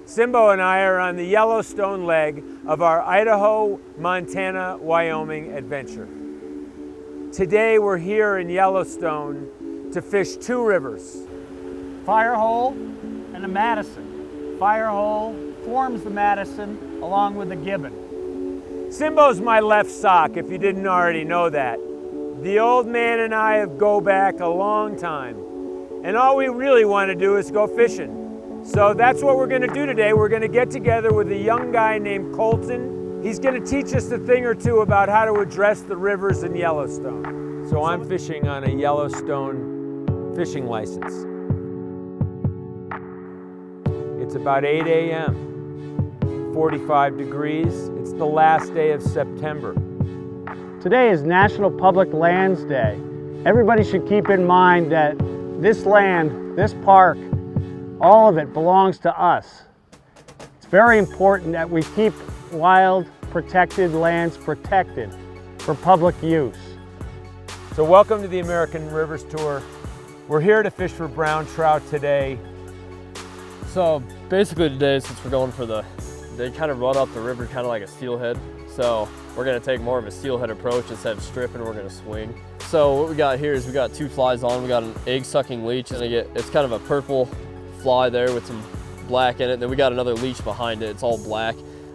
Simbo and I are on the Yellowstone leg of our Idaho, Montana, Wyoming adventure. Today we're here in Yellowstone to fish two rivers. Firehole and the Madison. Firehole forms the Madison along with the Gibbon. Simbo's my left sock, if you didn't already know that. The old man and I go back a long time, and all we really want to do is go fishing. So that's what we're going to do today. We're going to get together with a young guy named Colton. He's going to teach us a thing or two about how to address the rivers in Yellowstone. So I'm fishing on a Yellowstone fishing license. It's about 8 a.m., 45 degrees. It's the last day of September. Today is National Public Lands Day. Everybody should keep in mind that this land, this park, all of it belongs to us. It's very important that we keep wild, protected lands protected for public use. So welcome to the American Rivers Tour. We're here to fish for brown trout today. So basically today, since we're going for they kind of run up the river kind of like a steelhead. So we're gonna take more of a steelhead approach instead of stripping, we're gonna swing. So what we got here is we got two flies on. We got an egg sucking leech, and it's kind of a purple fly there with some black in it. Then we got another leech behind it, it's all black.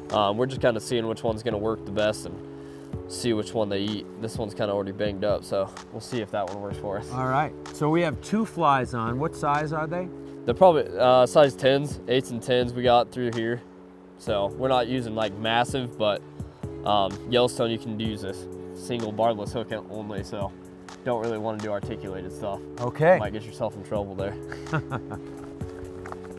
We're just kind of seeing which one's gonna work the best and see which one they eat. This one's kind of already banged up, so we'll see if that one works for us. All right, so we have two flies on. What size are they? They're probably size 10s, 8s and 10s we got through here. So we're not using like massive, but Yellowstone you can use this single barbless hook only, so don't really want to do articulated stuff. Okay. You might get yourself in trouble there.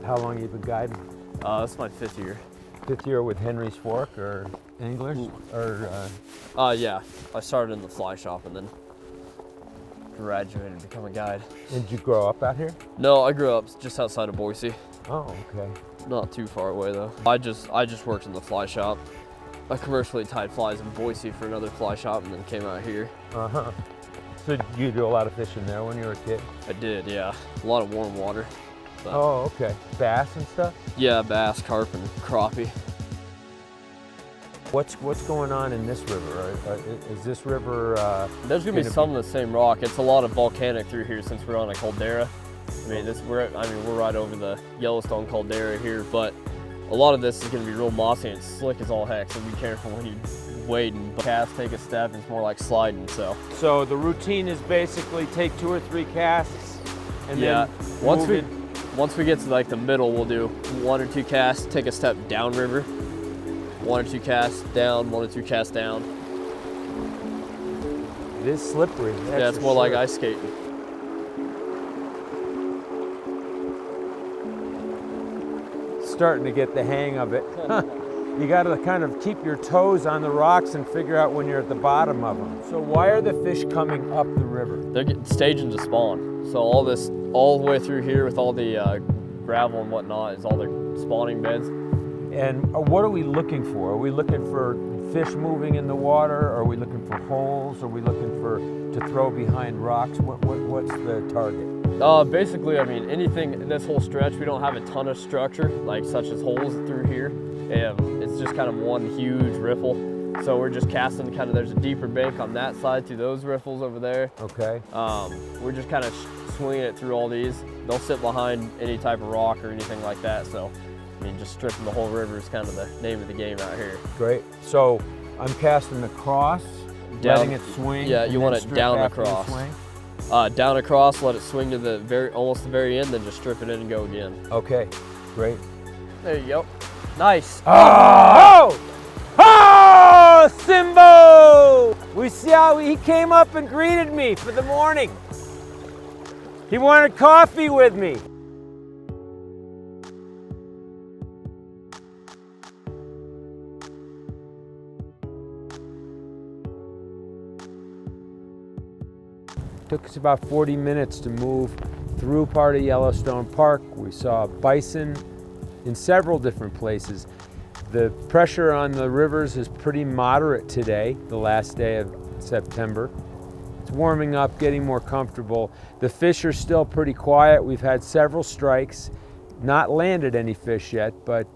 How long have you been guiding? This is my 5th year. 5th year with Henry's Fork or English? Yeah, I started in the fly shop and then graduated to become a guide. Did you grow up out here? No, I grew up just outside of Boise. Oh, okay. Not too far away though. I just worked in the fly shop. I commercially tied flies in Boise for another fly shop and then came out here. Uh-huh. So you do a lot of fishing there when you were a kid? I did, yeah. A lot of warm water. But oh, okay. Bass and stuff? yeah, bass, carp, and crappie. What's going on in this river? Is this river? There's gonna be some of the same rock. It's a lot of volcanic through here since we're on a caldera. I mean, we're right over the Yellowstone caldera here, but a lot of this is gonna be real mossy and slick as all heck. So be careful when you wade and cast, take a step. It's more like sliding. So the routine is basically take 2 or 3 casts, and yeah. then Once we get to like the middle, we'll do 1 or 2 casts, take a step downriver. 1 or 2 casts down, 1 or 2 casts down. It is slippery. Yeah, it's more like ice skating. Starting to get the hang of it. You got to kind of keep your toes on the rocks and figure out when you're at the bottom of them. So why are the fish coming up the river? They're getting staging to spawn. So all the way through here with all the gravel and whatnot is all their spawning beds. And what are we looking for? Are we looking for fish moving in the water? Are we looking for holes? Are we looking to throw behind rocks? What's the target? Basically, I mean, anything, this whole stretch, we don't have a ton of structure, like such as holes through here. It's just kind of one huge riffle. So we're just casting there's a deeper bank on that side through those riffles over there. Okay. We're just kind of swinging it through all these. They'll sit behind any type of rock or anything like that. So, I mean, just stripping the whole river is kind of the name of the game out here. Great. So I'm casting across, letting it swing. Yeah, you want it down across. Down across, let it swing to almost the very end, then just strip it in and go again. Okay, great. There you go. Nice. Oh! Oh, Simbo! We see how he came up and greeted me for the morning. He wanted coffee with me. Took us about 40 minutes to move through part of Yellowstone Park. We saw bison in several different places. The pressure on the rivers is pretty moderate today, the last day of September. It's warming up, getting more comfortable. The fish are still pretty quiet. We've had several strikes. Not landed any fish yet, but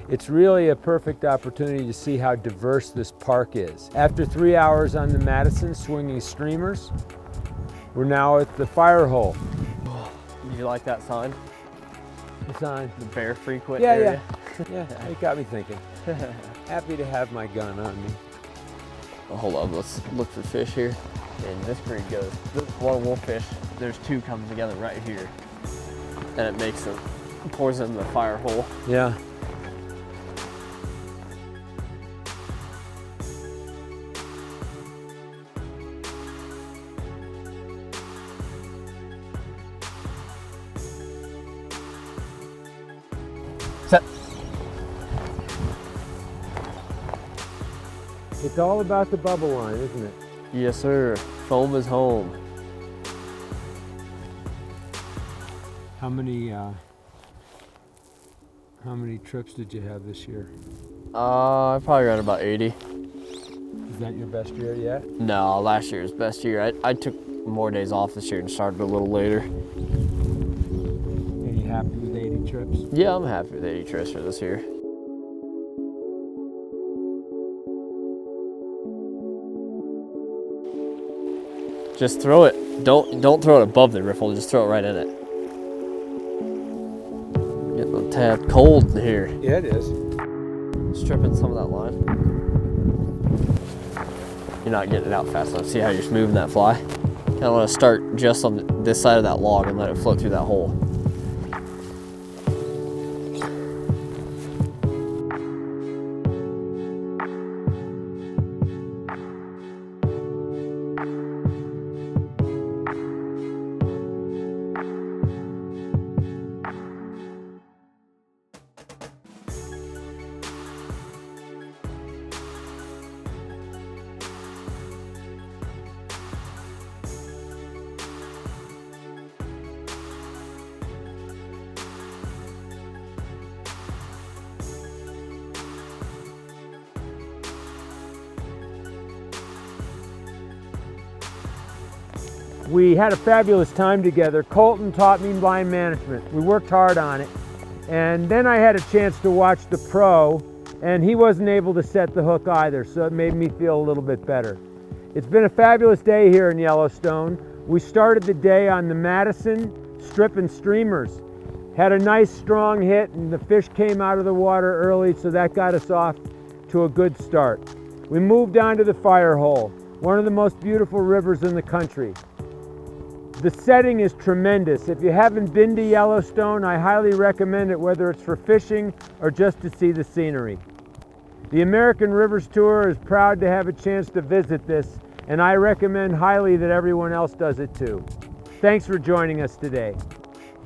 it's really a perfect opportunity to see how diverse this park is. After 3 hours on the Madison swinging streamers, we're now at the fire hole. Did you like that sign? The sign? The bear frequent Yeah, area? yeah. It got me thinking. Happy to have my gun on me. Well, hold on, let's look for fish here. And this creek goes, this one wolffish, there's two coming together right here. And it makes them, pours in the fire hole. Yeah. Set. It's all about the bubble line, isn't it? Yes, sir. Foam is home. How many trips did you have this year? I probably ran about 80. Is that your best year yet? No, last year was best year. I took more days off this year and started a little later. Are you happy with 80 trips? Yeah, I'm happy with 80 trips for this year. Just throw it. Don't throw it above the riffle. Just throw it right in it. Getting a tad cold here. Yeah, it is. Stripping some of that line. You're not getting it out fast enough. See how you're moving that fly? Kind of want to start just on this side of that log and let it float through that hole. We had a fabulous time together. Colton taught me line management. We worked hard on it. And then I had a chance to watch the pro, and he wasn't able to set the hook either, so it made me feel a little bit better. It's been a fabulous day here in Yellowstone. We started the day on the Madison stripping streamers. Had a nice strong hit, and the fish came out of the water early, so that got us off to a good start. We moved on to the fire hole, one of the most beautiful rivers in the country. The setting is tremendous. If you haven't been to Yellowstone, I highly recommend it, whether it's for fishing or just to see the scenery. The American Rivers Tour is proud to have a chance to visit this, and I recommend highly that everyone else does it too. Thanks for joining us today.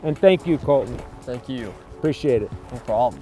And thank you, Colton. Thank you. Appreciate it. No problem.